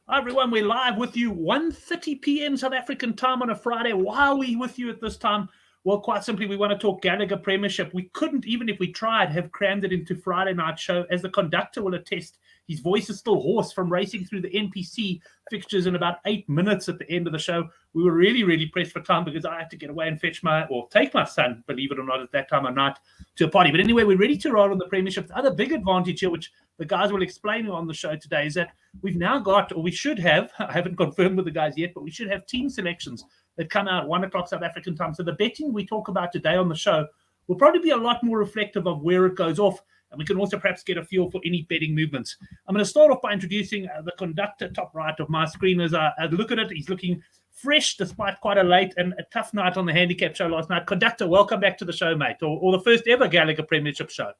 Hi everyone, we're live with you 1:30 p.m. South African time on a Friday. Why are we with you at this time? Well, quite simply, we want to talk Gallagher Premiership. We couldn't, even if we tried, have crammed it into Friday night show. As the conductor will attest, his voice is still hoarse from racing through the NPC fixtures in about 8 minutes at the end of the show. We were really, really pressed for time because I had to get away and take my son, believe it or not, at that time of night to a party. But anyway, we're ready to roll on the Premiership. The other big advantage here, which the guys will explain on the show today, is that we've now got, or we should have, I haven't confirmed with the guys yet, but we should have team selections that come out at 1 o'clock South African time. So the betting we talk about today on the show will probably be a lot more reflective of where it goes off. And we can also perhaps get a feel for any betting movements. I'm going to start off by introducing the conductor, top right of my screen. As I look at it, he's looking fresh despite quite a late and a tough night on the handicap show last night. Conductor, welcome back to the show, mate, or the first ever Gallagher Premiership show.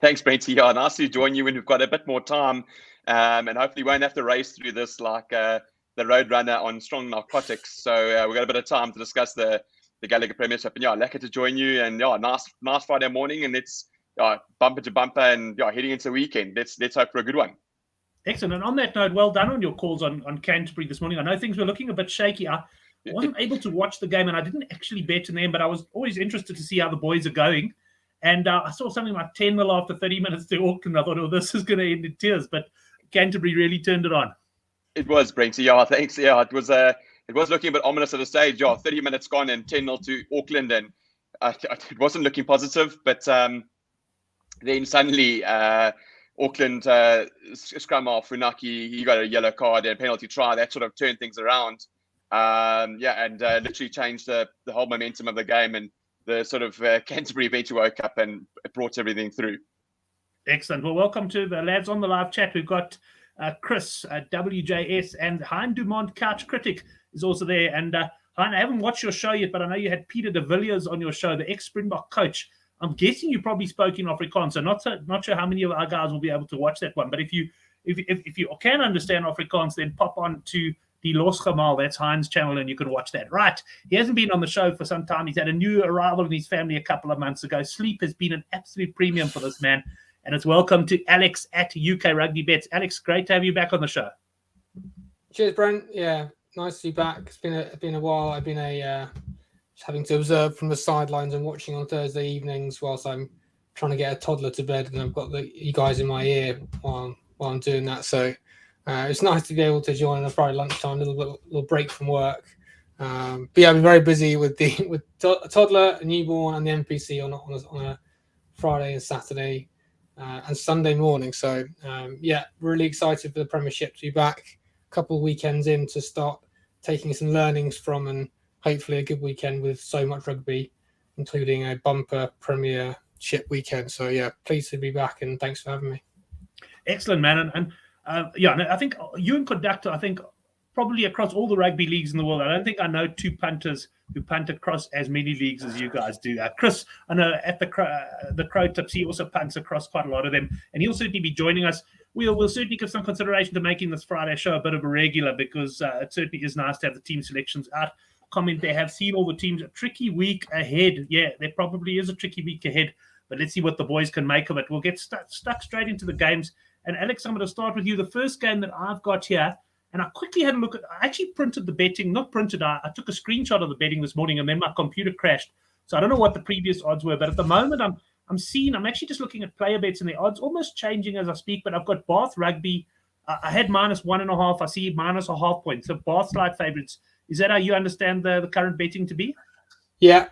Thanks, Brenty. Yeah, nice to join you when we've got a bit more time, and hopefully won't have to race through this like the road runner on strong narcotics. So we've got a bit of time to discuss the Gallagher Premiership. And yeah, lucky to join you. And yeah, nice Friday morning, and it's bumper to bumper, and yeah, heading into the weekend. Let's hope for a good one. Excellent. And on that note, well done on your calls on Canterbury this morning. I know things were looking a bit shaky. I wasn't able to watch the game, and I didn't actually bet in them, but I was always interested to see how the boys are going. And I saw something like 10-0 after 30 minutes to Auckland. I thought, oh, this is going to end in tears. But Canterbury really turned it on. It was, Brenty. Yeah, thanks. Yeah, it was looking a bit ominous at the stage. Yeah, 30 minutes gone and 10-0 to Auckland, and it wasn't looking positive. But then suddenly Auckland scrum off Funaki. He got a yellow card and a penalty try. That sort of turned things around. And literally changed the whole momentum of the game. And the sort of Canterbury eventually woke up and it brought everything through. Excellent. Well, welcome to the lads on the live chat. We've got Chris, WJS, and Hein Dumont, Couch Critic, is also there. And Hein, I haven't watched your show yet, but I know you had Peter de Villiers on your show, the ex-Springbok coach. I'm guessing you probably spoke in Afrikaans, so not sure how many of our guys will be able to watch that one. But if you can understand Afrikaans, then pop on to the Los Gamal, that's Hein's channel, and you can watch that. Right. He hasn't been on the show for some time. He's had a new arrival in his family a couple of months ago. Sleep has been an absolute premium for this man. And it's welcome to Alex at UK Rugby Bets. Alex, great to have you back on the show. Cheers, Brent. Yeah, nice to be back. It's been a while. I've been just having to observe from the sidelines and watching on Thursday evenings whilst I'm trying to get a toddler to bed, and I've got you guys in my ear while I'm doing that. So it's nice to be able to join on a Friday lunchtime, a little break from work. But yeah, I've been very busy with a toddler, a newborn, and the NPC on a Friday and Saturday and Sunday morning. So yeah, really excited for the Premiership to be back. A couple of weekends in to start taking some learnings from, and hopefully a good weekend with so much rugby, including a bumper Premiership weekend. So yeah, pleased to be back, and thanks for having me. Excellent, man. And I think you and Conductor, I think probably across all the rugby leagues in the world, I don't think I know two punters who punt across as many leagues as you guys do. Chris, I know at the Crow Tips, he also punts across quite a lot of them, and he'll certainly be joining us. We'll certainly give some consideration to making this Friday show a bit of a regular, because it certainly is nice to have the team selections out. Comment, they have seen all the teams. A tricky week ahead. Yeah, there probably is a tricky week ahead, but let's see what the boys can make of it. We'll get stuck straight into the games. And Alex, I'm going to start with you. The first game that I've got here, and I quickly had a look at, I actually printed the betting, not printed, I took a screenshot of the betting this morning, and then my computer crashed. So I don't know what the previous odds were, but at the moment I'm actually just looking at player bets, and the odds almost changing as I speak, but I've got Bath Rugby. I had -1.5. I see -0.5 point. So Bath slight favourites. Is that how you understand the current betting to be? Yeah,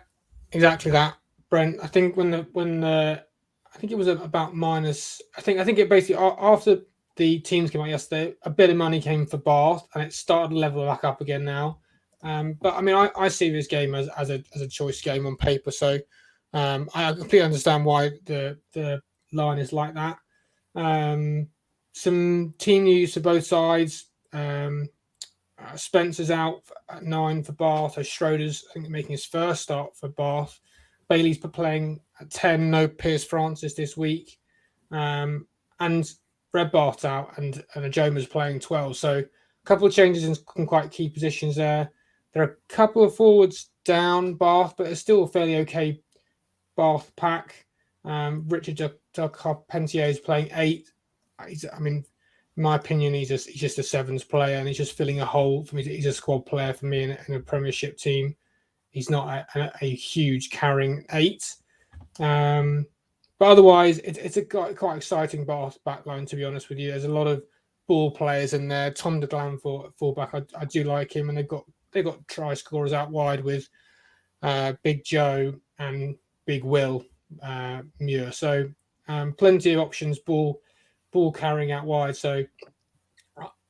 exactly that, Brent. I think I think it was about minus. I think it basically, after the teams came out yesterday, a bit of money came for Bath, and it started to level back up again now. But I mean, I see this game as a choice game on paper. So I completely understand why the line is like that. Some team news for both sides. Spencer's out at 9 for Bath. Schroeder's, I think, making his first start for Bath. Bailey's playing at 10. No Piers Francis this week. And Red Bath out, and Ajoma's playing 12. So a couple of changes in quite key positions there. There are a couple of forwards down Bath, but it's still a fairly okay Bath pack. Richard Carpentier is playing 8. in my opinion, he's just a sevens player, and he's just filling a hole for me. He's a squad player for me in a Premiership team. He's not a huge carrying 8. But otherwise, it's a quite exciting back line, to be honest with you. There's a lot of ball players in there. Tom de Glam for fullback, I do like him, and they've got try scorers out wide with Big Joe and Big Will Muir. So plenty of options, ball carrying out wide. So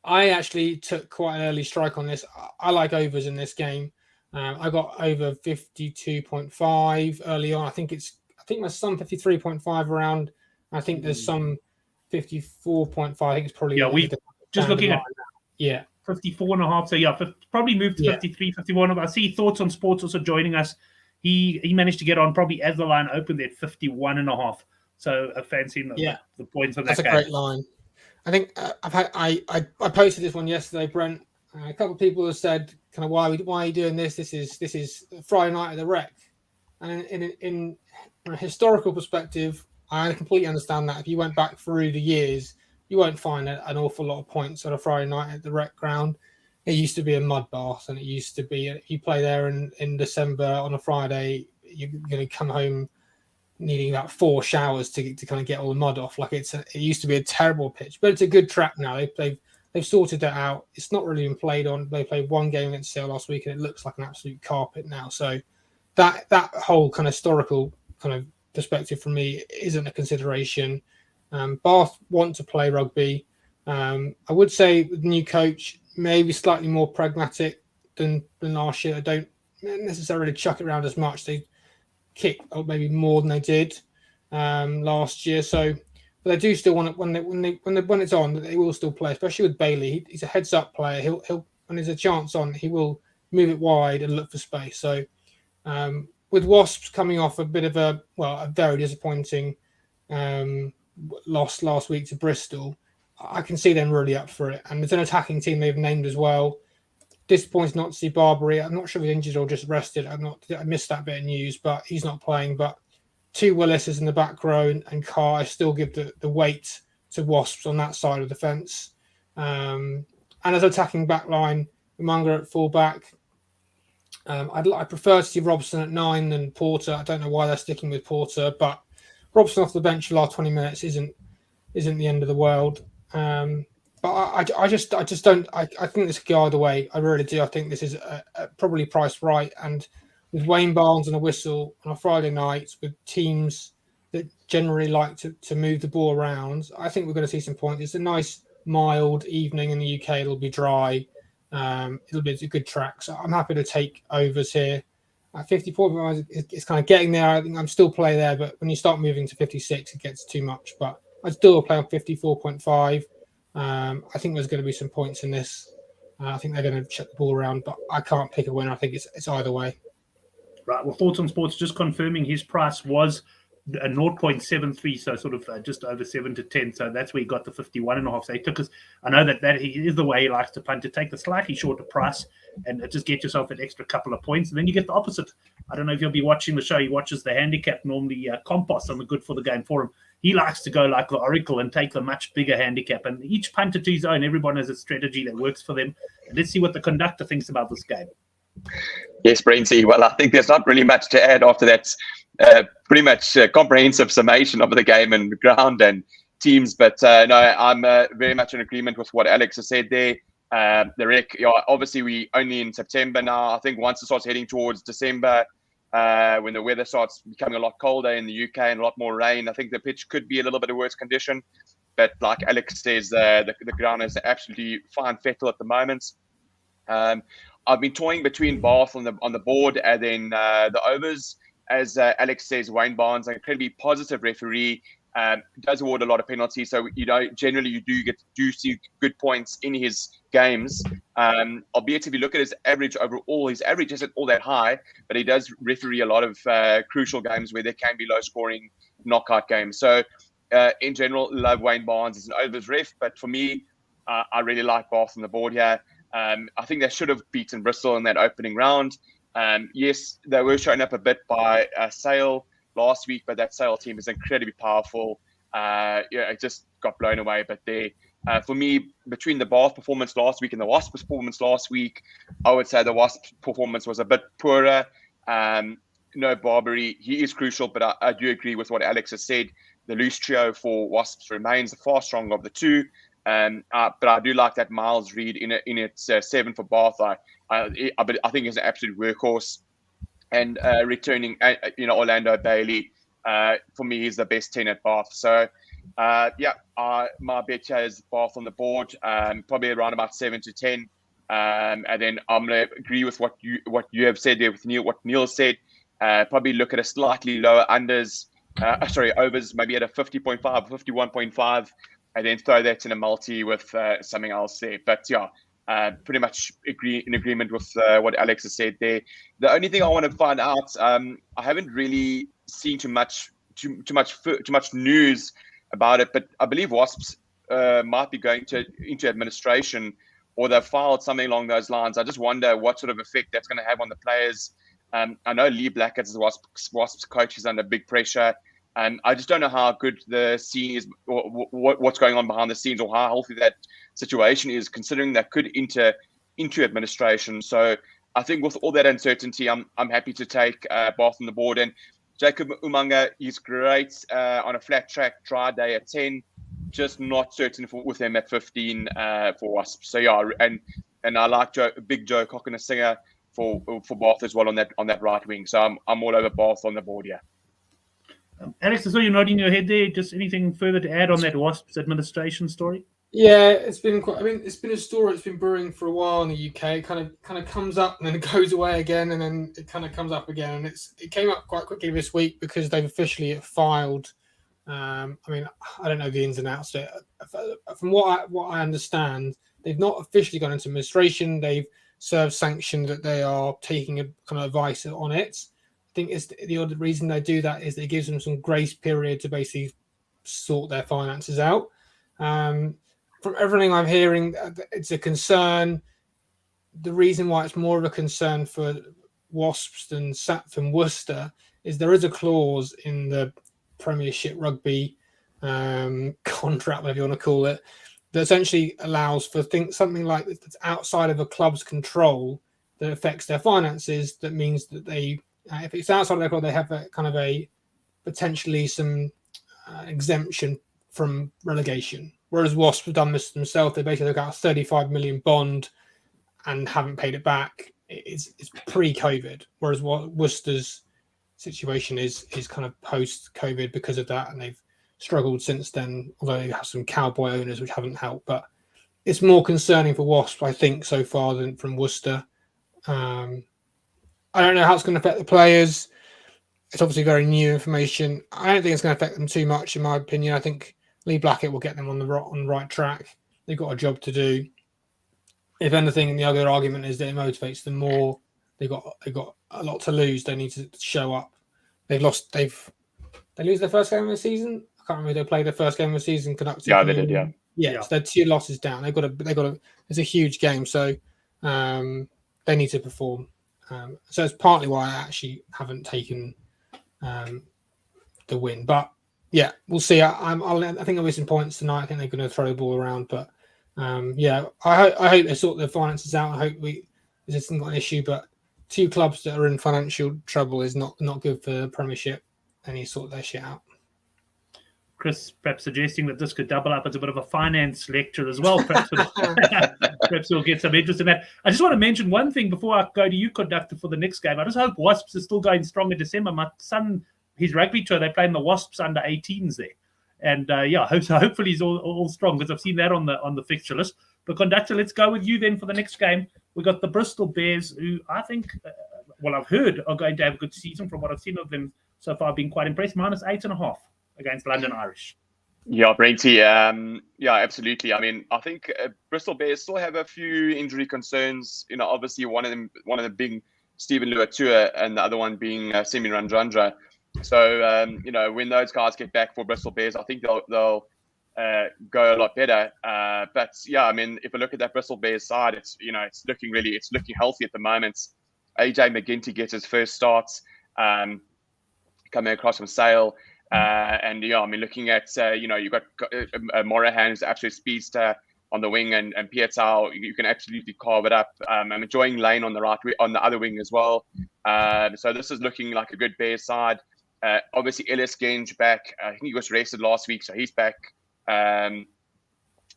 I actually took quite an early strike on this. I like overs in this game. I got over 52.5 early on. I think there's some 53.5 around. I think there's some 54.5. I think it's probably we just looking at 54.5. So probably moved to 53, 51. I see Thoughts on Sports also joining us. He managed to get on probably as the line opened at 51.5. So a fancy the points on that. That's a great line. I think I posted this one yesterday, Brent. A couple of people have said, kind of, why are you doing this? This is Friday night at the Rec. And in a historical perspective, I completely understand that. If you went back through the years, you won't find an awful lot of points on a Friday night at the Rec ground. It used to be a mud bath, and it used to be, if you play there in December on a Friday, you're going to come home needing about 4 showers to kind of get all the mud off. Like it used to be a terrible pitch, but it's a good track now. They've sorted that out. It's not really been played on. They played one game against Sale last week, and it looks like an absolute carpet now. So that whole kind of historical kind of perspective for me isn't a consideration. Bath want to play rugby. I would say with the new coach, maybe slightly more pragmatic than last year. They don't necessarily chuck it around as much. They kick maybe more than they did last year. So, but they do still want it when it's on. They will still play, especially with Bailey. He's a heads-up player. He'll when there's a chance on, he will move it wide and look for space. So, with Wasps coming off a bit of a very disappointing loss last week to Bristol, I can see them really up for it. And there's an attacking team they've named as well. Disappointed not to see Barbary. I'm not sure if he's injured or just rested. I missed that bit of news, but he's not playing. But 2 Willises in the back row and Carr, I still give the weight to Wasps on that side of the fence. And as attacking back line, Munger at full back. I prefer to see Robson at 9 than Porter. I don't know why they're sticking with Porter, but Robson off the bench for the last 20 minutes isn't the end of the world. But I just don't. I think this could go either way. I really do. I think this is probably priced right. And with Wayne Barnes and a whistle on a Friday night, with teams that generally like to move the ball around, I think we're going to see some points. It's a nice mild evening in the UK. It'll be dry. It'll be a good track. So I'm happy to take overs here. 54, it's kind of getting there. I think I'm still play there, but when you start moving to 56, it gets too much. But I still play on 54.5. I think there's going to be some points in this. I think they're going to check the ball around, but I can't pick a winner. I think it's either way. Right. Well, Thoughts on Sports just confirming his price was a 0.73, so sort of just over 7 to 10. So that's where he got the 51.5. So he took us. I know that he is the way he likes to punt, to take the slightly shorter price and just get yourself an extra couple of points. And then you get the opposite. I don't know if you'll be watching the show. He watches the handicap, normally Compost on the Good for the Game forum. He likes to go like the Oracle and take the much bigger handicap. And each punter to his own. Everyone has a strategy that works for them. And let's see what the conductor thinks about this game. Yes, Brainsy. Well, I think there's not really much to add after that. Pretty much comprehensive summation of the game and ground and teams. But no, I'm very much in agreement with what Alex has said there. The Rec, obviously we only in September now. I think once it starts heading towards December, when the weather starts becoming a lot colder in the UK and a lot more rain, I think the pitch could be a little bit of worse condition. But like Alex says, the ground is absolutely fine fettle at the moment. I've been toying between Bath on the board and then the overs. As Alex says, Wayne Barnes, an incredibly positive referee, does award a lot of penalties. So, generally you do see good points in his games. Albeit if you look at his average overall, his average isn't all that high, but he does referee a lot of crucial games where there can be low scoring knockout games. So, in general, love Wayne Barnes as an overs ref. But for me, I really like Bath on the board here. I think they should have beaten Bristol in that opening round. Yes, they were shown up a bit by Sale last week, but that Sale team is incredibly powerful. It just got blown away. But For me, between the Bath performance last week and the Wasps performance last week, I would say the Wasps performance was a bit poorer. Barbary, he is crucial, but I do agree with what Alex has said. The loose trio for Wasps remains the far stronger of the two. But I do like that Miles Reid in its 7 for Bath. I think he's an absolute workhorse. And returning, Orlando Bailey, for me, is the best 10 at Bath. So, my bet here is Bath on the board, probably around about 7 to 10. And then I'm going to agree with what you have said there with Neil, what Neil said. Probably look at a slightly lower overs, maybe at a 50.5, 51.5, and then throw that in a multi with something else there. But pretty much in agreement with what Alex has said there. The only thing I want to find out, I haven't really seen too much news about it, but I believe Wasps might be going into administration, or they've filed something along those lines. I just wonder what sort of effect that's going to have on the players. I know Lee Blackett as the Wasps coach is under big pressure. I just don't know how good the scene is, or what's going on behind the scenes, or how healthy that situation is, considering that could enter into administration. So I think with all that uncertainty, I'm happy to take Bath on the board. And Jacob Umanga is great on a flat track dry day at 10. Just not certain with him at 15 for Wasps. So and I like Big Joe Coconasinger for Bath as well on that right wing. So I'm all over Bath on the board. Yeah. Alex, I saw you nodding your head there. Just anything further to add on that Wasps administration story? Yeah, it's been it's been a story that's been brewing for a while in the UK. It kind of comes up and then it goes away again, and then it kind of comes up again. And it came up quite quickly this week because they've officially filed. I don't know the ins and outs of it. From what I understand, they've not officially gone into administration. They've served sanction that they are taking a kind of advice on it. I think it's the other reason they do that is that it gives them some grace period to basically sort their finances out. From everything I'm hearing, it's a concern. The reason why it's more of a concern for Wasps than Worcester is there is a clause in the Premiership rugby contract, whatever you want to call it, that essentially allows for something like that's outside of a club's control that affects their finances. That means that they, if it's outside of their club, they have a kind of a potentially some exemption from relegation. Whereas Wasps have done this themselves. They basically got a 35 million bond and haven't paid it back. It's pre-COVID. Whereas Worcester's situation is kind of post-COVID because of that, and they've struggled since then, although they have some cowboy owners which haven't helped. But it's more concerning for Wasps, I think, so far than from Worcester. I don't know how it's going to affect the players. It's obviously very new information. I don't think it's going to affect them too much, in my opinion. I think Lee Blackett will get them on the right track. They've got a job to do. If anything, the other argument is that it motivates them more. They've got a lot to lose. They need to show up. They lose their first game of the season. I can't remember if they played their first game of the season. Yeah, they did. Yeah. So they're 2 losses down. They've got a. It's a huge game, so they need to perform. So it's partly why I actually haven't taken the win, but yeah, we'll see. I think there'll be some points tonight. I think they're going to throw the ball around, but I hope they sort their finances out. I hope this isn't got an issue, but 2 clubs that are in financial trouble is not good for the Premiership. They need to sort their shit out. Chris, perhaps suggesting that this could double up as a bit of a finance lecture as well. Perhaps we'll get some interest in that. I just want to mention one thing before I go to you, conductor, for the next game. I just hope Wasps is still going strong in December. My son, his rugby tour, they play in the Wasps under 18s there. And hopefully he's all strong, because I've seen that on the fixture list. But conductor, let's go with you then for the next game. We've got the Bristol Bears, who I think, I've heard are going to have a good season. From what I've seen of them so far, being quite impressed. -8.5 against London Irish. Yeah, Brenty. Absolutely. I mean, I think Bristol Bears still have a few injury concerns. Obviously one of them being Stephen Luatua, and the other one being Semi Randrandra. So, when those guys get back for Bristol Bears, I think they'll go a lot better. But yeah, I mean, if I look at that Bristol Bears side, it's looking healthy at the moment. AJ McGinty gets his first starts coming across from Sale. And yeah, I mean, looking at you've got Morahan, who's an absolute speedster on the wing, and Pietau, you can absolutely carve it up. I'm enjoying Lane on the other wing as well. So this is looking like a good Bears side. Obviously, Ellis Genge back. I think he was rested last week, so he's back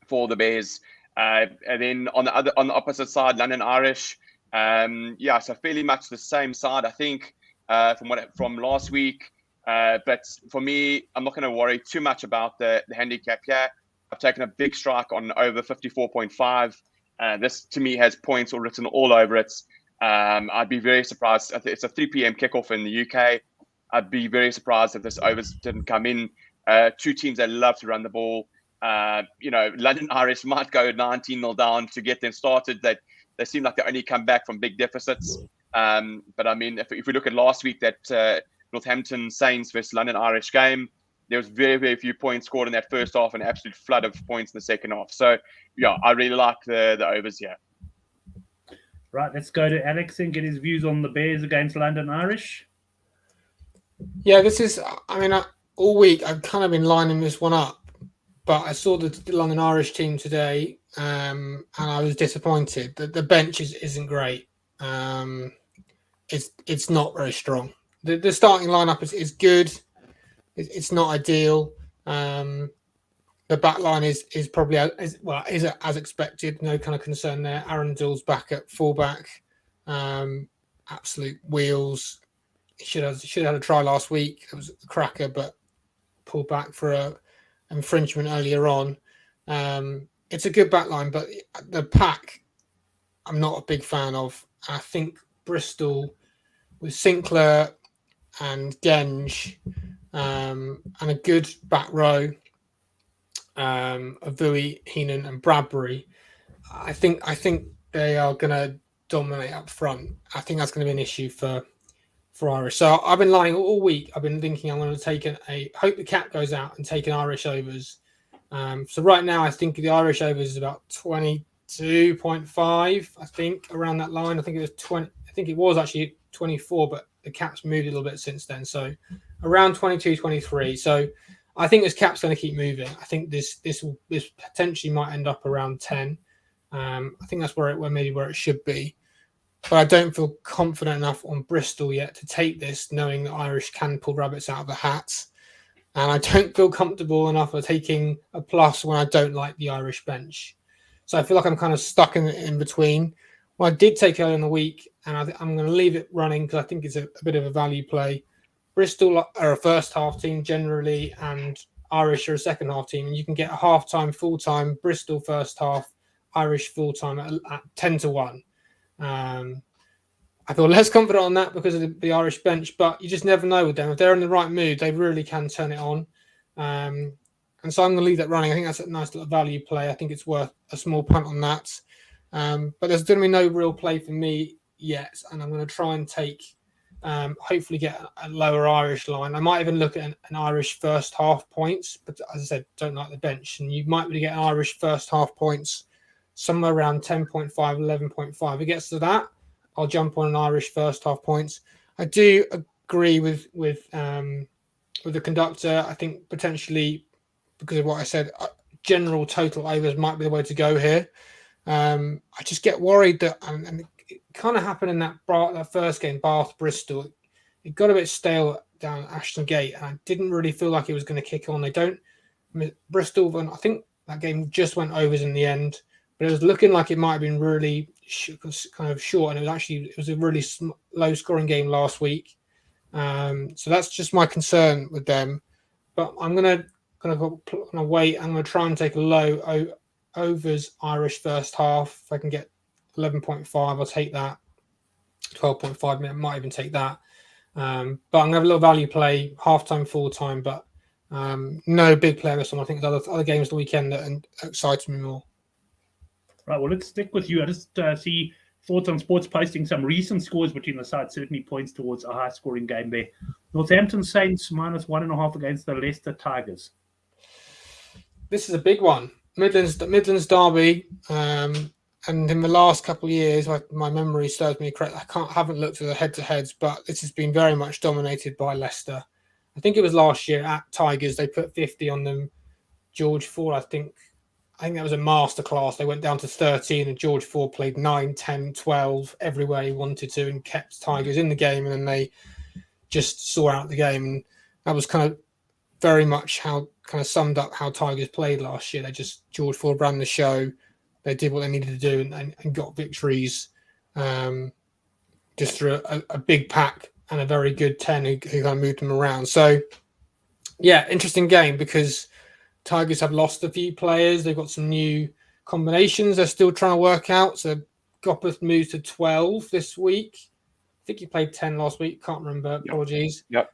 for the Bears. And then on the opposite side, London Irish. So fairly much the same side, I think, from last week. But for me, I'm not going to worry too much about the handicap here. I've taken a big strike on over 54.5. This to me has points written all over it. I'd be very surprised. It's a 3 p.m. kickoff in the UK. I'd be very surprised if this overs didn't come in. Two teams that love to run the ball. London Irish might go 19-0 down to get them started. They seem like they only come back from big deficits. But I mean, if we look at last week, that Northampton Saints versus London Irish game, there was very, very few points scored in that first half and an absolute flood of points in the second half. So, yeah, I really like the overs here. Right, let's go to Alex and get his views on the Bears against London Irish. Yeah, all week I've kind of been lining this one up, but I saw the London Irish team today, and I was disappointed. The bench isn't great. It's not very strong. The starting lineup is good. It's not ideal. The back line is probably as expected. No kind of concern there. Aaron Dill's back at fullback. Absolute wheels. He should have had a try last week. It was a cracker, but pulled back for a infringement earlier on. It's a good back line, but the pack I'm not a big fan of. I think Bristol with Sinclair and Genge and a good back row of Vui, Heenan and Bradbury. I think they are going to dominate up front. I think that's going to be an issue for Irish. So I've been lying all week. I've been thinking I'm going to take hope the cap goes out and take an Irish overs. So right now I think the Irish overs is about 22.5. I think around that line. I think it was 20. I think it was actually 24, but the cap's moved a little bit since then. So around 22, 23. So I think this cap's going to keep moving. I think this potentially might end up around 10. I think that's where it should be. But I don't feel confident enough on Bristol yet to take this, knowing that Irish can pull rabbits out of the hat. And I don't feel comfortable enough of taking a plus when I don't like the Irish bench. So I feel like I'm kind of stuck in between. Well, I did take earlier in the week, and I'm going to leave it running because I think it's a bit of a value play. Bristol are a first half team generally, and Irish are a second half team. And you can get a half time, full time, Bristol first half, Irish full time at 10-1. I feel less confident on that because of the Irish bench, but you just never know with them. If they're in the right mood, they really can turn it on. And so I'm going to leave that running. I think that's a nice little value play. I think it's worth a small punt on that. But there's going to be no real play for me yet. And I'm going to try and take, hopefully get a lower Irish line. I might even look at an Irish first half points, but as I said, don't like the bench. And you might be able to get an Irish first half points somewhere around 10.5, 11.5. If it gets to that, I'll jump on an Irish first half points. I do agree with the conductor. I think potentially, because of what I said, general total overs might be the way to go here. I just get worried that, and it kind of happened in that first game, Bath-Bristol. It got a bit stale down Ashton Gate, and I didn't really feel like it was going to kick on. Bristol, I think that game just went overs in the end. But it was looking like it might have been really kind of short, and it was a really low scoring game last week. So that's just my concern with them. But I'm gonna wait. I'm gonna try and take a low overs Irish first half. If I can get 11.5, I'll take that. 12.5, I might even take that. But I'm gonna have a little value play, half time, full time, but no big play this one. I think there's other games the weekend that excites me more. Right, well, let's stick with you. I just see thoughts on sports posting some recent scores between the sides certainly points towards a high-scoring game there. Northampton Saints -1.5 against the Leicester Tigers. This is a big one. Midlands derby, and in the last couple of years, my memory serves me correct. I haven't looked at the head-to-heads, but this has been very much dominated by Leicester. I think it was last year at Tigers. They put 50 on them. George Ford, I think that was a masterclass. They went down to 13 and George Ford played 9, 10, 12 everywhere he wanted to and kept Tigers in the game. And then they just saw out the game. And that was kind of very much how kind of summed up how Tigers played last year. George Ford ran the show. They did what they needed to do and got victories just through a big pack and a very good 10 who kind of moved them around. So, yeah, interesting game because Tigers have lost a few players. They've got some new combinations they're still trying to work out. So, Gopeth moves to 12 this week. I think he played 10 last week. Can't remember. Apologies. Yep.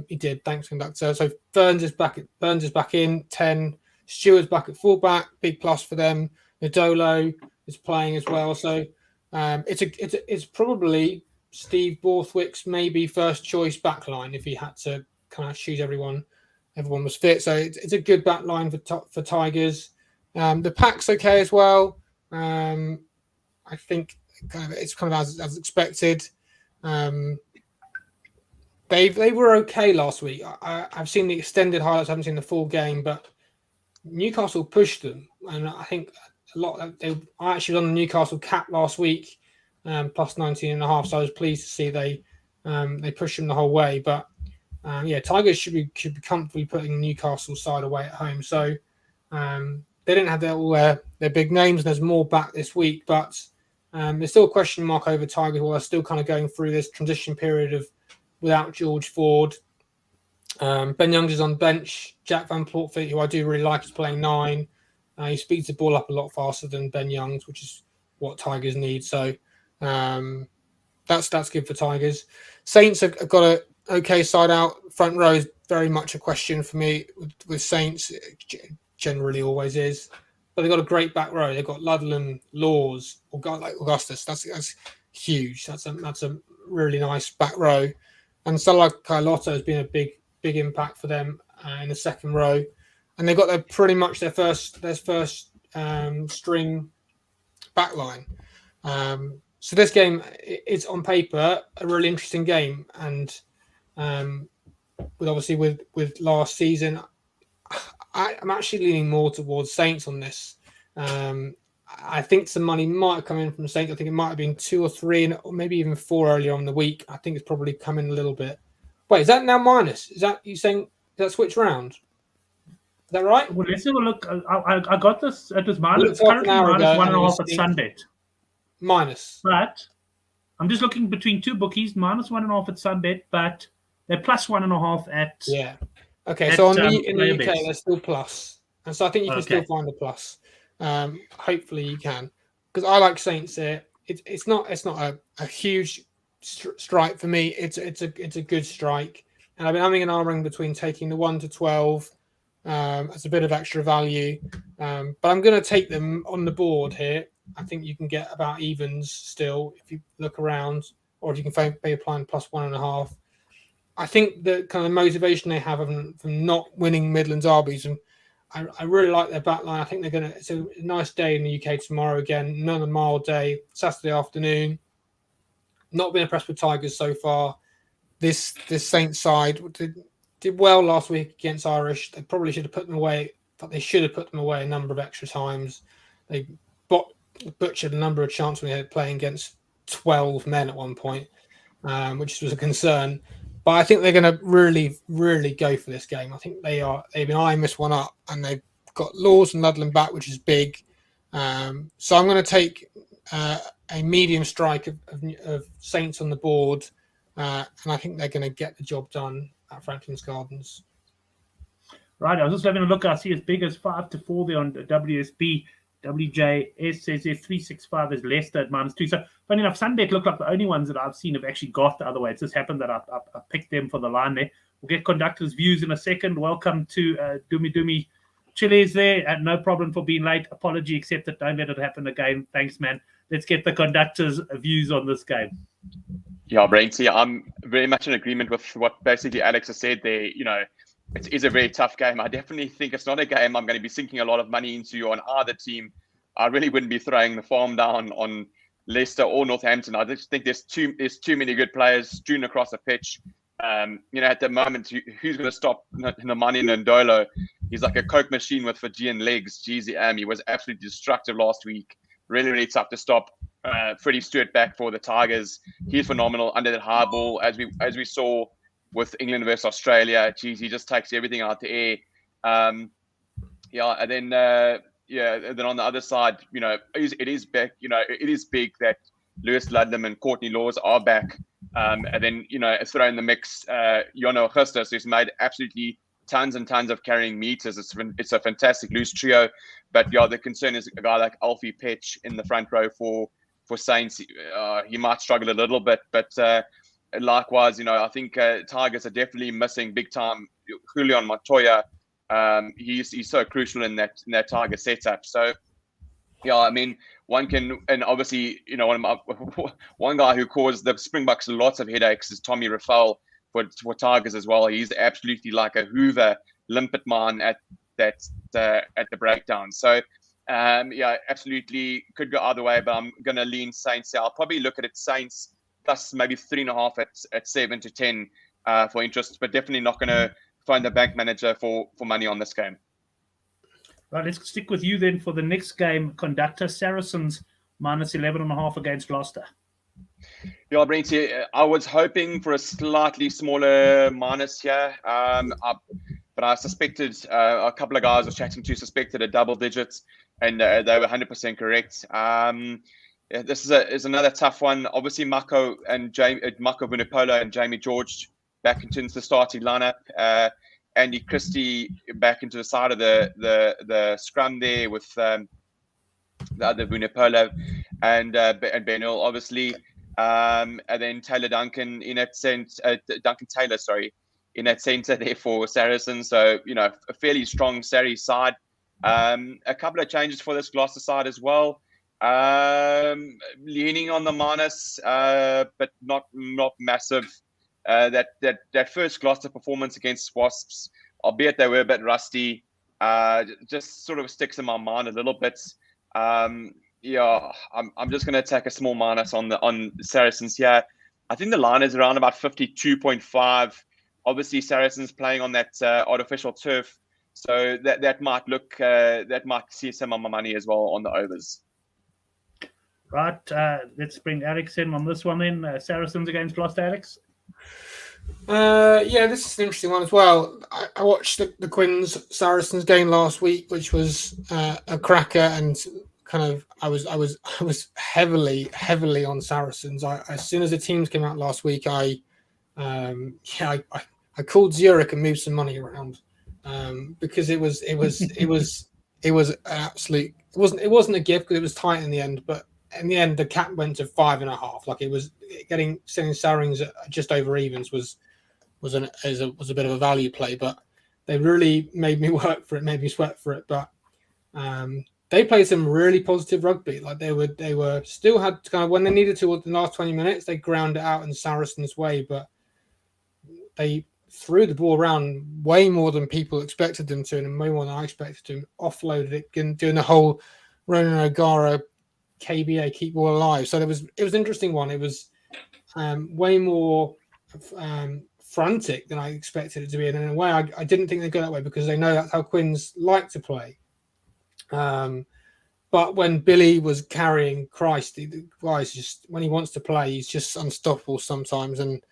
He did. Thanks, conductor. So, Burns is back in 10. Stewart's back at fullback. Big plus for them. Nadolo is playing as well. So, it's probably Steve Borthwick's maybe first choice backline if he had to kind of choose everyone was fit. So it's a good backline for Tigers. The pack's okay as well. I think it's kind of as expected. They were okay last week. I've seen the extended highlights. I haven't seen the full game, but Newcastle pushed them, and I think a lot. I actually was on the Newcastle cap last week. Plus 19.5, so I was pleased to see they pushed them the whole way. But Tigers should be comfortably putting Newcastle side away at home. So they didn't have all their big names. There's more back this week, but there's still a question mark over Tigers while they're still kind of going through this transition period of without George Ford. Ben Youngs is on bench. Jack Van Plotfit, who I do really like, is playing 9. He speeds the ball up a lot faster than Ben Youngs, which is what Tigers need. So that's good for Tigers. Saints have got a okay side out. Front row is very much a question for me with Saints. It generally always is. But they've got a great back row. They've got Ludlam, Laws, or guy like Augustus. That's huge. That's a really nice back row. And Salah Carlotto has been a big impact for them in the second row. And they've got pretty much their first string backline. So this game is on paper a really interesting game, and with last season, I'm actually leaning more towards Saints on this. I think some money might have come in from Saints. I think it might have been 2 or 3, or maybe even 4 earlier on in the week. I think it's probably come in a little bit. Wait, is that now minus? Is that you saying that switch round? Is that right? Well, let's have a look. I got this. It was minus. It's currently minus 1.5 at Sunbet. Minus. But I'm just looking between two bookies, minus 1.5 at Sunbet, but they're plus 1.5 at. Yeah. Okay, so in the UK, they're still plus. And so I think you can still find a plus. Hopefully you can. Because I like Saints there. It's not a huge strike for me. It's a good strike. And I've been having an arm between taking the 1 to 12 as a bit of extra value. But I'm going to take them on the board here. I think you can get about evens still if you look around, or if you can pay applying plus 1.5. I think the kind of motivation they have from not winning Midlands Derbies, and I really like their backline. I think they're going to. It's a nice day in the UK tomorrow again. Another mild day, Saturday afternoon. Not been impressed with Tigers so far. This Saints side did well last week against Irish. They probably should have put them away, but they should have put them away a number of extra times. They butchered a number of chances when they had playing against 12 men at one point, which was a concern. But I think they're going to really, really go for this game. I think they've been eyeing this one up, and they've got Laws and Ludlam back, which is big. So I'm going to take a medium strike of Saints on the board, and I think they're going to get the job done at Franklin's Gardens. Right, I was just having a look. I see as big as 5 to 4 there on the WSB. WJS says there's 365 is Leicester at -2. So funny enough, Sunbet look like the only ones that I've seen have actually got the other way. It's just happened that I picked them for the line there. We'll get conductors' views in a second. Welcome to Dumi Chiles there. No problem for being late. Apology accepted. Don't let it happen again. Thanks, man. Let's get the conductors' views on this game. Yeah, Brainty, I'm very much in agreement with what basically Alex has said there. It is a very tough game. I definitely think it's not a game I'm going to be sinking a lot of money into on either team. I really wouldn't be throwing the farm down on Leicester or Northampton. I just think there's too many good players strewn across the pitch. At the moment, who's going to stop Nemani Ndolo? He's like a coke machine with Fijian legs. Jeez, he was absolutely destructive last week. Really, really tough to stop. Freddie Stewart back for the Tigers. He's phenomenal under that high ball, as we saw with England versus Australia. Geez, he just takes everything out the air. And then on the other side, it is back. It is big that Lewis Ludlam and Courtney Laws are back. And then, throw in the mix, Jono Augustus, who's made absolutely tons and tons of carrying meters. It's a fantastic loose trio. But the concern is a guy like Alfie Petch in the front row for Saints. He might struggle a little bit, but likewise, I think Tigers are definitely missing big time Julian Montoya. He's so crucial in that Tiger setup. So, one can, and obviously, one guy who caused the Springboks lots of headaches is Tommy Rafal for Tigers as well. He's absolutely like a Hoover limpet man at the breakdown. So, absolutely could go either way, but I'm going to lean Saints. I'll probably look at it Saints plus maybe 3.5 at 7 to 10 for interest, but definitely not going to find the bank manager for money on this game. Right, let's stick with you then for the next game. Conductor Saracens minus 11.5 against Gloucester. Yeah, Brent, I was hoping for a slightly smaller minus here, but I suspected a couple of guys I was chatting to suspected a double digits, and they were 100% correct. This is another tough one. Obviously, Mako Vunipola and Jamie George back into the starting lineup. Andy Christie back into the side of the scrum there with the other Vunipola and Ben Hill, obviously. And then Taylor Duncan in that sense, Duncan Taylor, in that centre there for Saracens. So, a fairly strong Sarri side. A couple of changes for this Gloucester side as well. Leaning on the minus, but not massive. That first Gloucester performance against Wasps, albeit they were a bit rusty, just sort of sticks in my mind a little bit. I'm just going to take a small minus on Saracens here. I think the line is around about 52.5. Obviously, Saracens playing on that artificial turf, so that might see some of my money as well on the overs. Right, let's bring Alex in on this one then. Saracens against Gloucester, Alex. This is an interesting one as well. I watched the Quins Saracens game last week, which was a cracker, and kind of I was heavily on Saracens. As soon as the teams came out last week, I called Zurich and moved some money around because it was an absolute. It wasn't a gift because it was tight in the end, but in the end the cap went to 5.5. Like it was selling Saracens at just over evens was a bit of a value play, but they really made me work for it, made me sweat for it. But they played some really positive rugby. Like they were still had kind of when they needed to the last 20 minutes, they ground it out in Saracens' way, but they threw the ball around way more than people expected them to, and way more than I expected to. Offloaded it, doing the whole Ronan O'Gara KBA keep ball alive. So it was an interesting one. It was way more frantic than I expected it to be, and in a way I didn't think they'd go that way because they know that's how Quins like to play. But when Billy was carrying Christ, the guy's just, when he wants to play, he's just unstoppable sometimes. And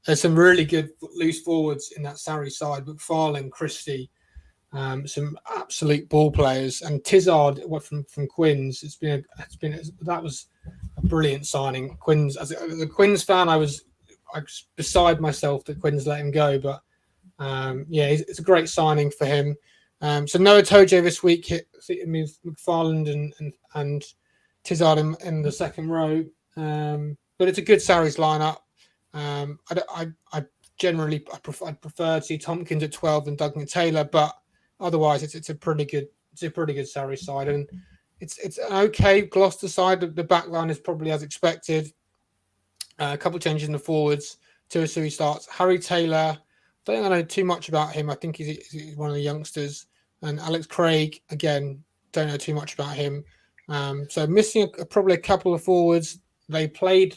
there's some really good loose forwards in that Sarri side, McFarlane, Christie, some absolute ball players, and Tizard from Quins. That was a brilliant signing. Quins, as a Quins fan, I was beside myself that Quins let him go, but it's a great signing for him. So Noah Tojo this week hit McFarland and Tizard in the second row, but it's a good Sarri's lineup. I generally prefer to see Tompkins at 12 than Duncan Taylor, but otherwise it's a pretty good Sarri side, and it's an okay Gloucester side. The back line is probably as expected. A couple of changes in the forwards. Tuasui starts. Harry Taylor, don't think I know too much about him. I think he's one of the youngsters. And Alex Craig, again, don't know too much about him. So missing probably a couple of forwards. They played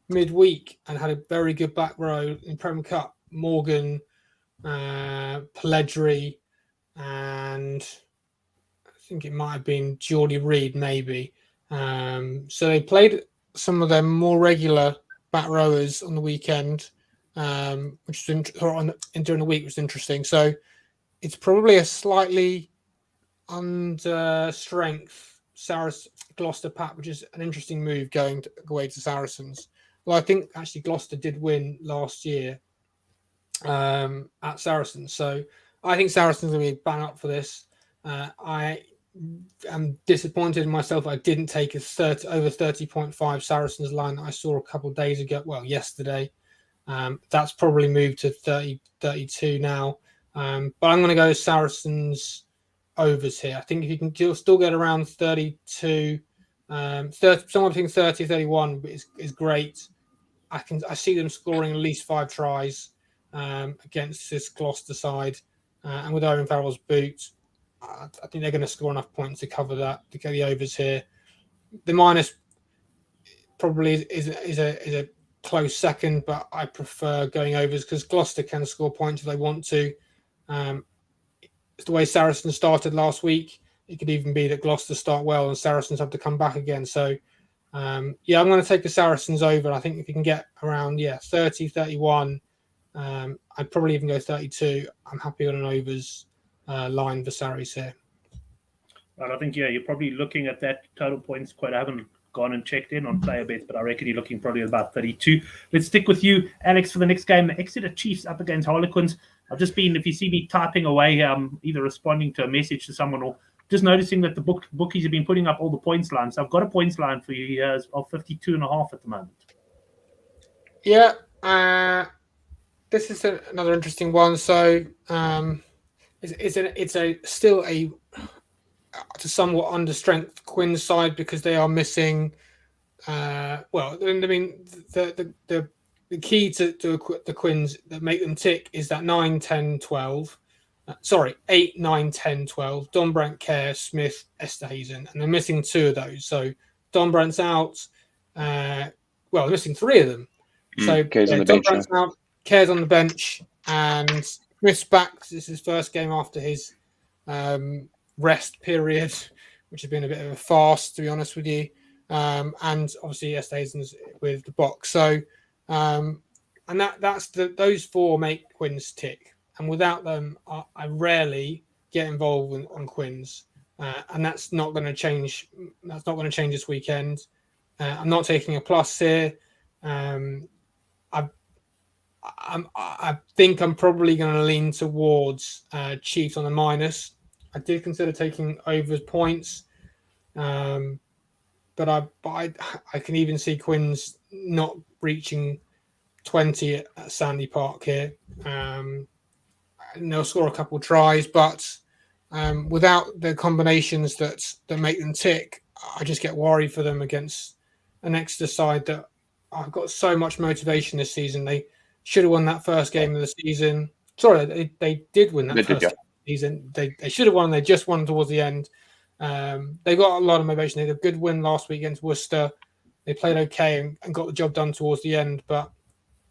midweek and had a very good back row in Prem Cup. Morgan, Pelledri, and I think it might have been Geordie Reid, maybe. So they played some of their more regular back rowers on the weekend, which was during the week, was interesting. So it's probably a slightly under strength Gloucester pack, which is an interesting move going away to Saracens. Well, I think actually Gloucester did win last year at Saracens, so I think Saracens are going to be bang up for this. I am disappointed in myself. I didn't take a over 30.5 Saracens line that I saw a couple of days ago. Well, yesterday. That's probably moved to 32 now. But I'm going to go Saracens overs here. I think if you can still get around 32, somewhere between 30 and 31 is great. I see them scoring at least 5 tries against this Gloucester side, and with Owen Farrell's boot, I think they're going to score enough points to cover that, to get the overs here. The minus probably is a close second, but I prefer going overs because Gloucester can score points if they want to. It's the way Saracens started last week. It could even be that Gloucester start well and Saracens have to come back again. So, I'm going to take the Saracens over. I think if you can get around 30, 31, I'd probably even go 32. I'm happy on an overs line for Saris here. And I think, you're probably looking at that total points quite. I haven't gone and checked in on player bets, but I reckon you're looking probably at about 32. Let's stick with you, Alex, for the next game. The Exeter Chiefs up against Harlequins. I've just been, if you see me typing away, either responding to a message to someone or just noticing that the bookies have been putting up all the points lines. So I've got a points line for you here of 52.5 at the moment. Yeah, this is another interesting one. So it's still a somewhat under strength Quins side because they are missing. The key to the Quins that make them tick is that 9, 10, 12. 8, 9, 10, 12. Don Brandt, Kerr, Smith, Esterhazen, and they're missing 2 of those. So Don Brandt's out. They're missing 3 of them. So Don Brandt's out, Kerr's on the bench, and Smith's back. This is his first game after his rest period, which has been a bit of a farce, to be honest with you. And obviously Esterhazen's with the box. So, and that's those 4 make Quins tick. And without them, I rarely get involved on Quins, and that's not going to change. That's not going to change this weekend. I'm not taking a plus here. I think I'm probably going to lean towards Chiefs on the minus. I did consider taking over points, but I can even see Quins not reaching 20 at Sandy Park here. And they'll score a couple of tries, but without the combinations that make them tick, I just get worried for them against an Exeter side that I've got so much motivation this season. They should have won that first game of the season. Sorry, they did win that first game of the season. They should have won. They just won towards the end. They got a lot of motivation. They had a good win last week against Worcester. They played okay and got the job done towards the end, but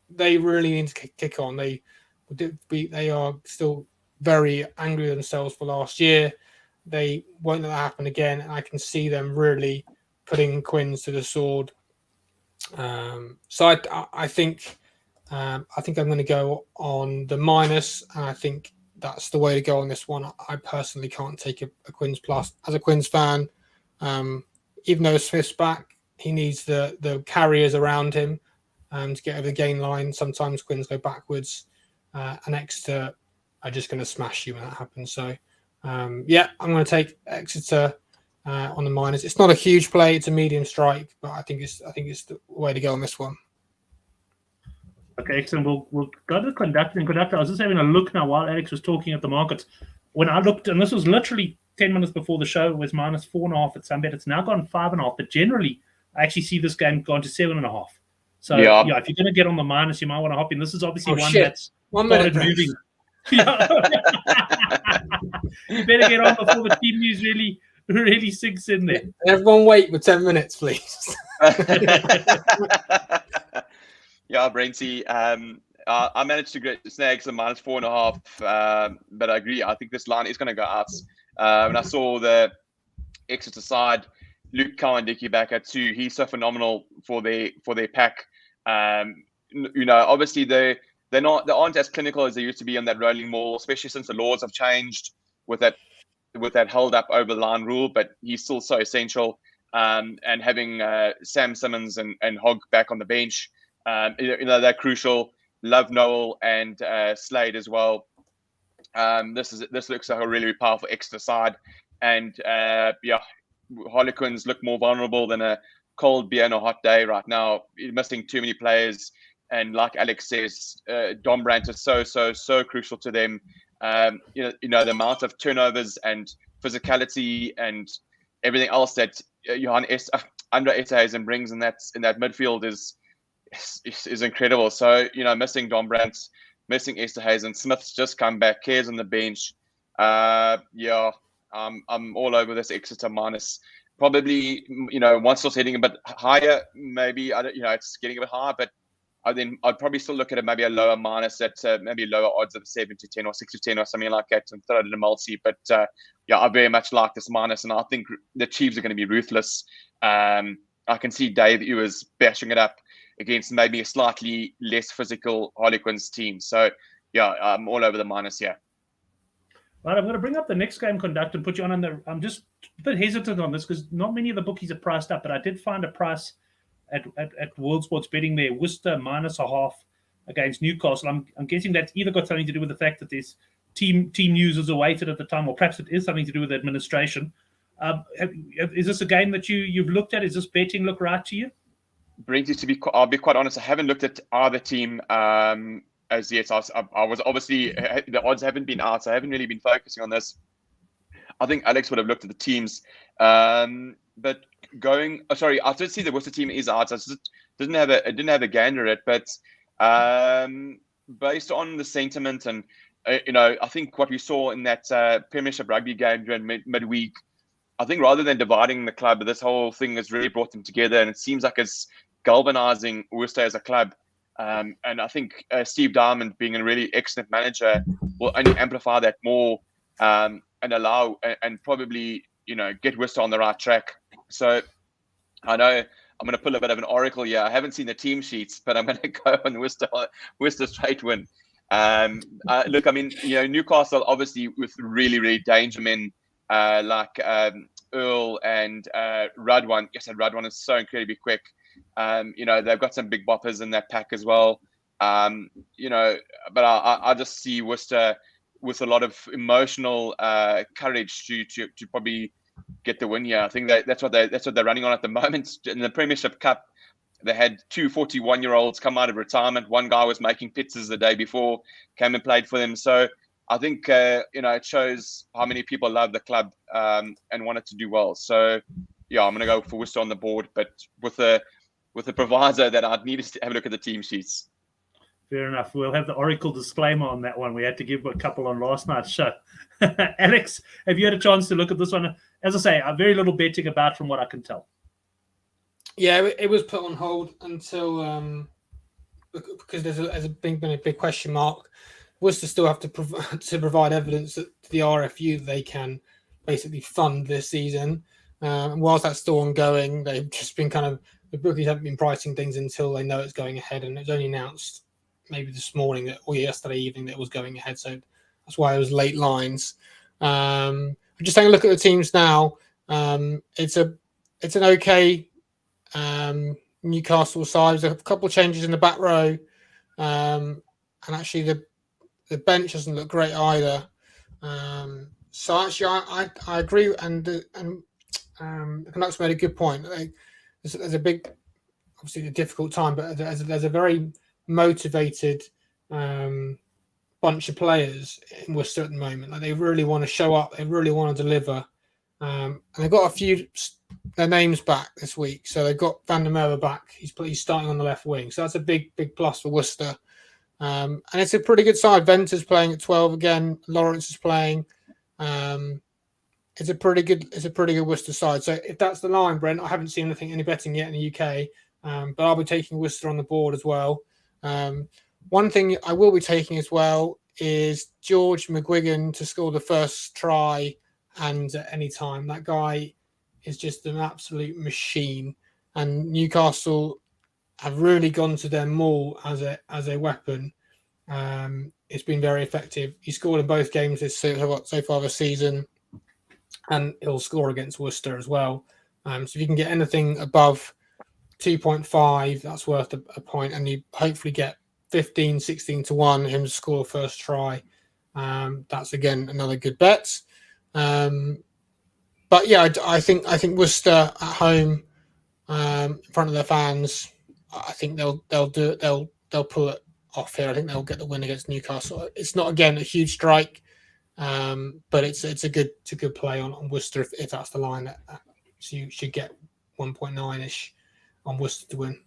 they really need to kick on. They are still very angry with themselves for last year. They won't let that happen again, and I can see them really putting Quins to the sword. So I think I'm going to go on the minus, and I think that's the way to go on this one. I personally can't take a Quins plus. As a Quins fan, even though Smith's back, he needs the carriers around him to get over the gain line. Sometimes Quins go backwards. And Exeter are just going to smash you when that happens. So, I'm going to take Exeter on the minus. It's not a huge play; it's a medium strike, but I think it's the way to go on this one. Okay, excellent. We'll go to the conductor. I was just having a look now while Alex was talking at the markets. When I looked, and this was literally 10 minutes before the show, it was minus 4.5 at Sunbet. It's now gone 5.5. But generally, I actually see this game going to 7.5. So, if you're going to get on the minus, you might want to hop in. This is obviously that's 1 minute moving. You better get on before the team news really sinks in there. Everyone wait for 10 minutes, please. Yeah, Brenty. I managed to snag some -4.5, but I agree. I think this line is going to go out. When I saw the Exeter side, Luke Cowan-Dickey back at 2, he's so phenomenal for their pack. Obviously they aren't as clinical as they used to be on that rolling maul, especially since the laws have changed with that held up over the line rule. But he's still so essential. And having Sam Simmons and Hogg back on the bench, they're crucial. Love Noel and Slade as well. This looks like a really powerful Exeter side, and Harlequins look more vulnerable than a cold beer on a hot day right now. You're missing too many players, and like Alex says, Dom Brandt is so crucial to them. The amount of turnovers and physicality and everything else that Andre Esterhuizen brings in that midfield is incredible. So missing Dom Brandt, missing Esterhuizen, Smith's just come back, Cares on the bench. I'm all over this Exeter minus. Probably, once it's heading a bit higher, maybe it's getting a bit higher, but I'd probably still look at it maybe a lower minus at maybe lower odds of 7-10 or 6-10 or something like that, and throw it in a multi. But I very much like this minus, and I think the Chiefs are going to be ruthless. I can see Dave Ewers bashing it up against maybe a slightly less physical Harlequins team. So I'm all over the minus here. Right, I'm going to bring up the next game, Conduct, and put you on there. I'm just a bit hesitant on this because not many of the bookies are priced up, but I did find a price at World Sports Betting there, Worcester -0.5 against Newcastle. I'm guessing that's either got something to do with the fact that this team news is awaited at the time, or perhaps it is something to do with administration. Is this a game that you've looked at? Is this betting look right to you? Brenty, I'll be quite honest, I haven't looked at either team as yet. I was obviously, the odds haven't been out, so I haven't really been focusing on this. I think Alex would have looked at the teams, but I did see the Worcester team is out. So I just didn't have a gander at it, but based on the sentiment and I think what we saw in that Premiership rugby game during midweek, I think rather than dividing the club, this whole thing has really brought them together, and it seems like it's galvanizing Worcester as a club. And I think Steve Diamond, being a really excellent manager, will only amplify that more and allow and probably get Worcester on the right track. So I know I'm going to pull a bit of an oracle here. I haven't seen the team sheets, but I'm going to go on Worcester straight win. Look, I mean, Newcastle obviously with really, really danger men like Earl and Radwan. Yes, Radwan is so incredibly quick. They've got some big boppers in that pack as well. But I just see Worcester with a lot of emotional courage to probably get the win here. I think that's what they're running on at the moment. In the Premiership Cup, they had 2 41-year-olds come out of retirement. One guy was making pizzas the day before, came and played for them. So I think it shows how many people love the club and want it to do well. So I'm going to go for Worcester on the board, but with the proviso that I'd need to have a look at the team sheets. Fair enough. We'll have the Oracle disclaimer on that one. We had to give a couple on last night's show. Alex, have you had a chance to look at this one? As I say, very little betting about from what I can tell. Yeah, it was put on hold until because there's been a big question mark. Worcester still have to provide evidence to the RFU that they can basically fund this season. And whilst that's still ongoing, they've just been the bookies haven't been pricing things until they know it's going ahead, and it's only announced maybe this morning or yesterday evening that it was going ahead. So that's why it was late lines. Just taking a look at the teams now. It's an okay Newcastle side. There's a couple of changes in the back row, and actually the bench doesn't look great either. So actually, I agree, and the Canucks made a good point. There's a big, obviously a difficult time, but there's a very motivated bunch of players in Worcester at the moment. Like, they really want to show up, they really want to deliver, and they've got a few their names back this week. So they've got Van der Merwe back. He's starting on the left wing, so that's a big plus for Worcester. And it's a pretty good side. Venter's playing at 12 again. Lawrence is playing. It's a pretty good Worcester side. So if that's the line, Brent, I haven't seen any betting yet in the UK, but I'll be taking Worcester on the board as well. One thing I will be taking as well is George McGuigan to score the first try and at any time. That guy is just an absolute machine, and Newcastle have really gone to their maul as a weapon. It's been very effective. He scored in both games so far this season, and he'll score against Worcester as well. So if you can get anything above 2.5, that's worth a point, and you hopefully get 15, 16 to 1 him to score first try. That's again another good bet. But yeah, I think Worcester at home in front of their fans, I think they'll do it. They'll pull it off here. I think they'll get the win against Newcastle. It's not again a huge strike, but it's a good play on Worcester if that's the line. So you should get 1.9-ish on Worcester to win.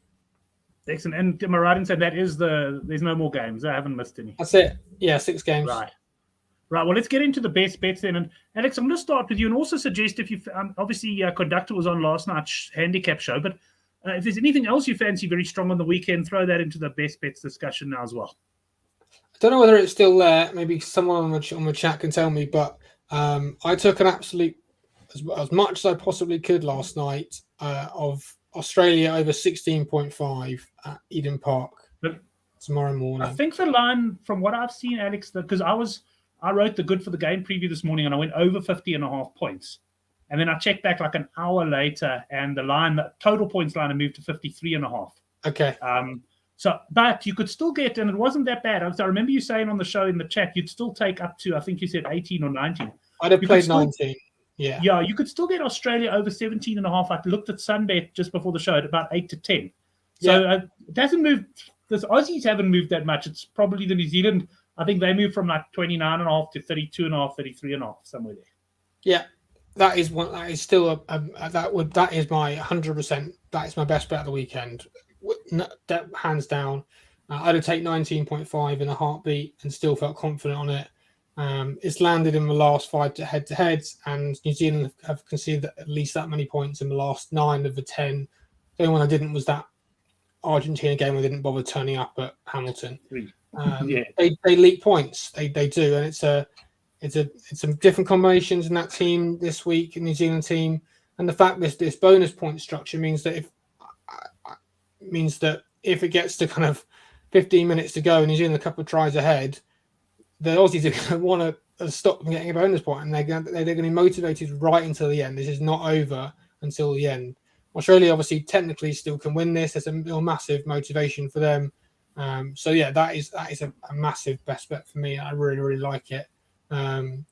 Excellent. And am I right in saying there's no more games? I haven't missed any. That's it. Yeah, 6 games. Right. Well, let's get into the best bets then. And Alex, I'm going to start with you and also suggest if you obviously Conductor was on last night's handicap show, but if there's anything else you fancy very strong on the weekend, throw that into the best bets discussion now as well. I don't know whether it's still there. Maybe someone on the chat can tell me, but I took an absolute as much as I possibly could last night of Australia over 16.5 at Eden Park tomorrow morning. I think the line, from what I've seen, Alex, because I wrote the good for the game preview this morning and I went over 50.5 points. And then I checked back like an hour later and the total points line had moved to 53.5. Okay. But you could still get, and it wasn't that bad. I remember you saying on the show in the chat, you'd still take up to, I think you said 18 or 19. I'd have played 19. Yeah. Yeah, you could still get Australia over 17.5. I looked at Sunbet just before the show at about 8 to 10. So it doesn't move. The Aussies haven't moved that much. It's probably the New Zealand. I think they moved from like 29.5 to 32.5, 33.5, somewhere there. Yeah, that is one. That is still that is my 100%. That is my best bet of the weekend. That hands down. I'd have taken 19.5 in a heartbeat and still felt confident on it. It's landed in the last 5 head-to-heads, and New Zealand have conceded at least that many points in the last 9 of the 10. The only one I didn't was that Argentina game where they didn't bother turning up at Hamilton. They leak points. They do, and it's some different combinations in that team this week, New Zealand team, and the fact this bonus point structure means that if it gets to kind of 15 minutes to go and New Zealand a couple of tries ahead, the Aussies are going to want to stop them getting a bonus point, and they're going to be motivated right until the end. This is not over until the end. Australia obviously technically still can win this. There's a massive motivation for them. So yeah, that is a massive best bet for me. I really, really like it. And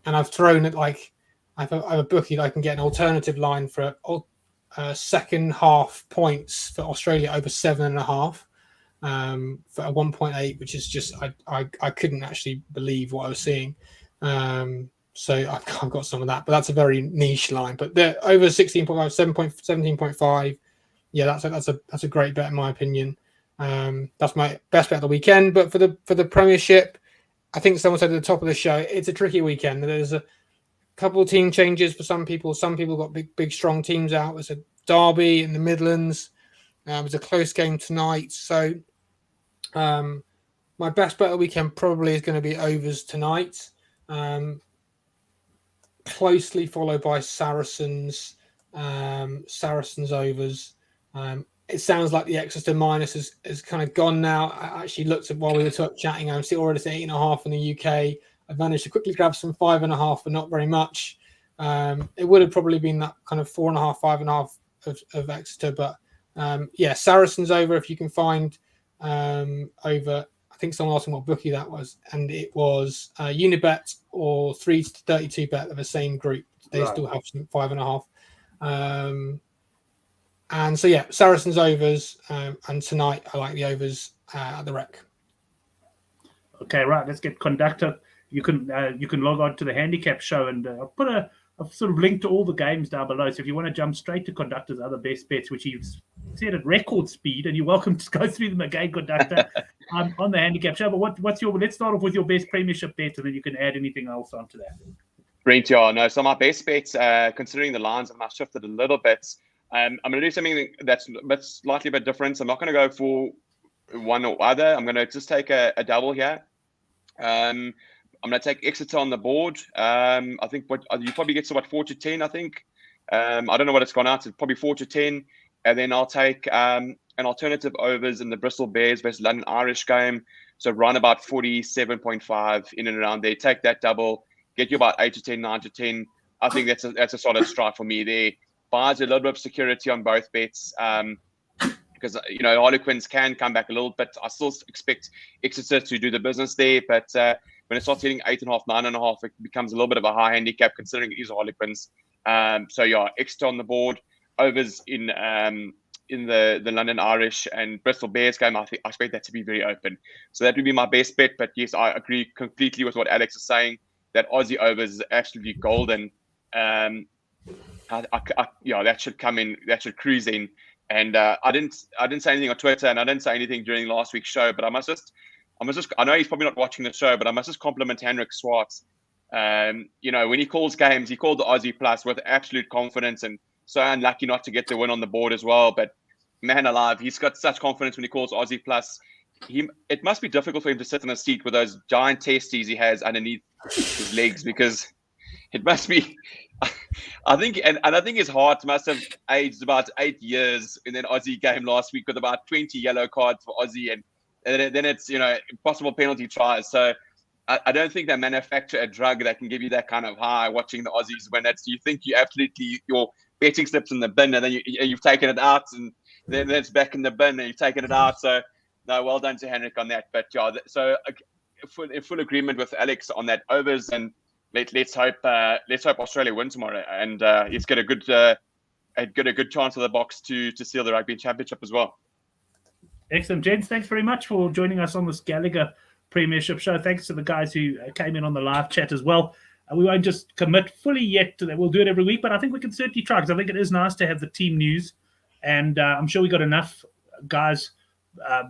I've thrown it like I have a bookie that I can get an alternative line for second half points for Australia over 7.5 for a 1.8, which is just I couldn't actually believe what I was seeing. So I've got some of that, but that's a very niche line. But they're over 16.5, 17.5. Yeah, that's a great bet in my opinion. That's my best bet of the weekend. But for the Premiership, I think someone said at the top of the show, it's a tricky weekend. There's a couple of team changes for some people. Some people got big strong teams out. There's a derby in the Midlands. There's a close game tonight. So my best bet of the weekend probably is going to be overs tonight. Closely followed by Saracens overs. It sounds like the Exeter minus has kind of gone now. I actually looked at while we were chatting. I'm still already at 8.5 in the UK. I've managed to quickly grab some 5.5, but not very much. It would have probably been that kind of 4.5, 5.5 of Exeter. But Saracens over if you can find over. I think someone asked me what bookie that was, and it was Unibet or 3 to 32 bet of the same group. They still have some 5.5. And so Saracens overs, and tonight I like the overs at the Rec. Okay, right. Let's get Conductor. You can log on to the handicap show, and I'll put a sort of link to all the games down below. So if you want to jump straight to Conductor's other best bets, which he's said at record speed, and you're welcome to go through them again, Conductor, on the handicap show. But let's start off with your best Premiership bet, and then you can add anything else onto that. Great, yeah. No, so my best bets, considering the lines, I shifted a little bit. I'm going to do something that's slightly a bit different. So I'm not going to go for one or other. I'm going to just take a double here. I'm going to take Exeter on the board. I think you probably get to 4-10. I think. I don't know what it's gone out to. Probably 4-10, and then I'll take an alternative overs in the Bristol Bears versus London Irish game. So run about 47.5 in and around there. Take that double, get you about 8-10, 9-10. I think that's a solid strike for me there. Buys a little bit of security on both bets. Because Harlequins can come back a little bit. I still expect Exeter to do the business there, but when it starts hitting 8.5, 9.5, it becomes a little bit of a high handicap considering it is Harlequins. So yeah, Exeter on the board, overs in the London Irish and Bristol Bears game. I expect that to be very open. So that would be my best bet. But yes, I agree completely with what Alex is saying. That Aussie overs is absolutely golden. That should come in. That should cruise in. And I didn't say anything on Twitter, and I didn't say anything during last week's show. But I must just, I know he's probably not watching the show, but I must just compliment Henrik Swartz. When he calls games, he called the Aussie Plus with absolute confidence, and so unlucky not to get the win on the board as well. But man alive, he's got such confidence when he calls Aussie Plus. It must be difficult for him to sit in a seat with those giant testes he has underneath his legs, because it must be. I think, and I think his heart must have aged about 8 years in an Aussie game last week with about 20 yellow cards for Aussie, and then it's possible penalty tries. So I don't think they manufacture a drug that can give you that kind of high watching the Aussies win. You think you absolutely, your betting slips in the bin, and then you've taken it out, and then it's back in the bin, and you've taken it out. So no, well done to Henrik on that. But yeah, so in full agreement with Alex on that overs, and let's hope Australia win tomorrow, and let's get a good chance of the box to seal the Rugby Championship as well. Excellent, gents. Thanks very much for joining us on this Gallagher Premiership show. Thanks to the guys who came in on the live chat as well. We won't just commit fully yet to that. We'll do it every week, but I think we can certainly try, because I think it is nice to have the team news, and I'm sure we got enough guys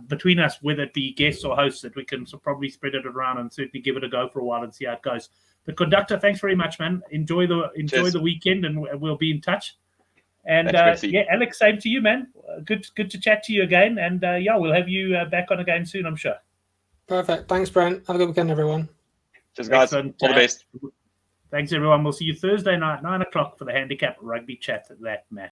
between us, whether it be guests or hosts, that we can probably spread it around and certainly give it a go for a while and see how it goes. The conductor, thanks very much, man. Enjoy the weekend, and we'll be in touch. And Alex, same to you, man. Good to chat to you again. And we'll have you back on again soon, I'm sure. Perfect. Thanks, Brent. Have a good weekend, everyone. Cheers, guys. Excellent. All the best. Thanks, everyone. We'll see you Thursday night, 9 o'clock, for the handicap rugby chat at that match.